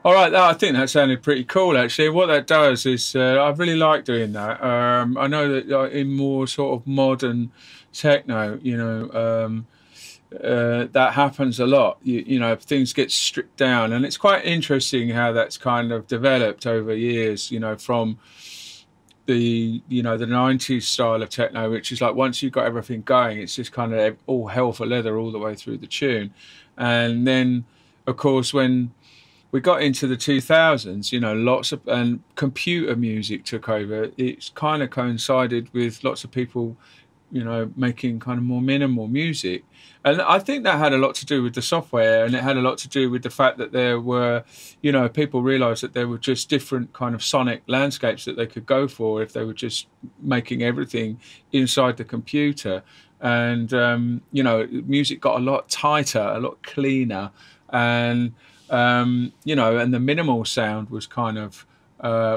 All right, I think that sounded pretty cool actually. What that does is, I really like doing that. I know that in more sort of modern techno, that happens a lot. Things get stripped down, and it's quite interesting how that's kind of developed over years. From the 90s style of techno, which is like once you've got everything going, it's just kind of all hell for leather all the way through the tune. And then, of course, when we got into the 2000s, lots of and computer music took over. It's kind of coincided with lots of people, making kind of more minimal music. And I think that had a lot to do with the software, and it had a lot to do with the fact that there were, people realized that there were just different kind of sonic landscapes that they could go for if they were just making everything inside the computer. And, music got a lot tighter, a lot cleaner. And, and the minimal sound was kind of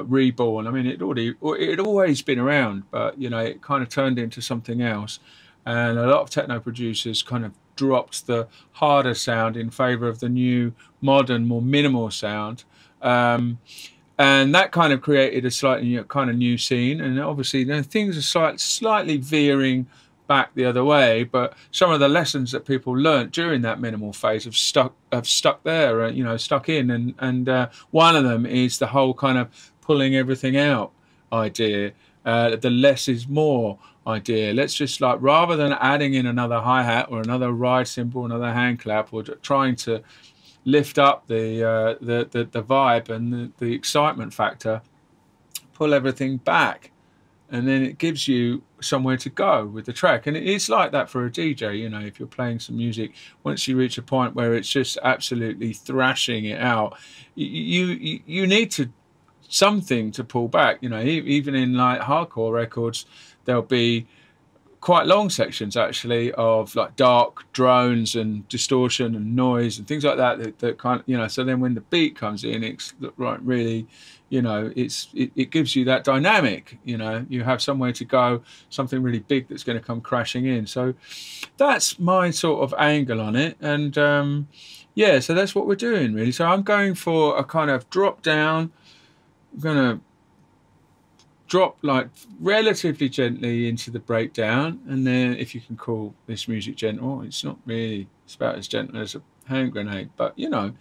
reborn. I mean, it always been around, but it kind of turned into something else. And a lot of techno producers kind of dropped the harder sound in favor of the new, modern, more minimal sound. And that kind of created a slightly kind of new scene. And obviously, things are slightly veering back the other way, but some of the lessons that people learnt during that minimal phase have stuck there, stuck in, and one of them is the whole kind of pulling everything out idea, the less is more idea. Let's just, like, rather than adding in another hi-hat or another ride cymbal, another hand clap, or trying to lift up the vibe and the excitement factor, pull everything back, and then it gives you somewhere to go with the track. And it's like that for a DJ. If you're playing some music, once you reach a point where it's just absolutely thrashing it out, you need to something to pull back. Even in like hardcore records, there'll be quite long sections actually of like dark drones and distortion and noise and things like that kind of, so then when the beat comes in, it's right, really, it gives you that dynamic. You have somewhere to go, something really big that's going to come crashing in. So that's my sort of angle on it. And yeah, so that's what we're doing really. So I'm going for a kind of drop down. I'm gonna drop like relatively gently into the breakdown, and then, if you can call this music gentle, it's not really, it's about as gentle as a hand grenade, but you know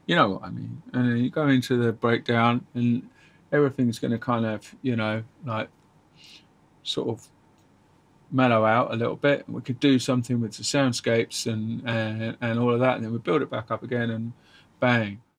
what I mean. And then you go into the breakdown, and everything's going to kind of, like, sort of mellow out a little bit, and we could do something with the soundscapes and all of that, and then we build it back up again, and bang.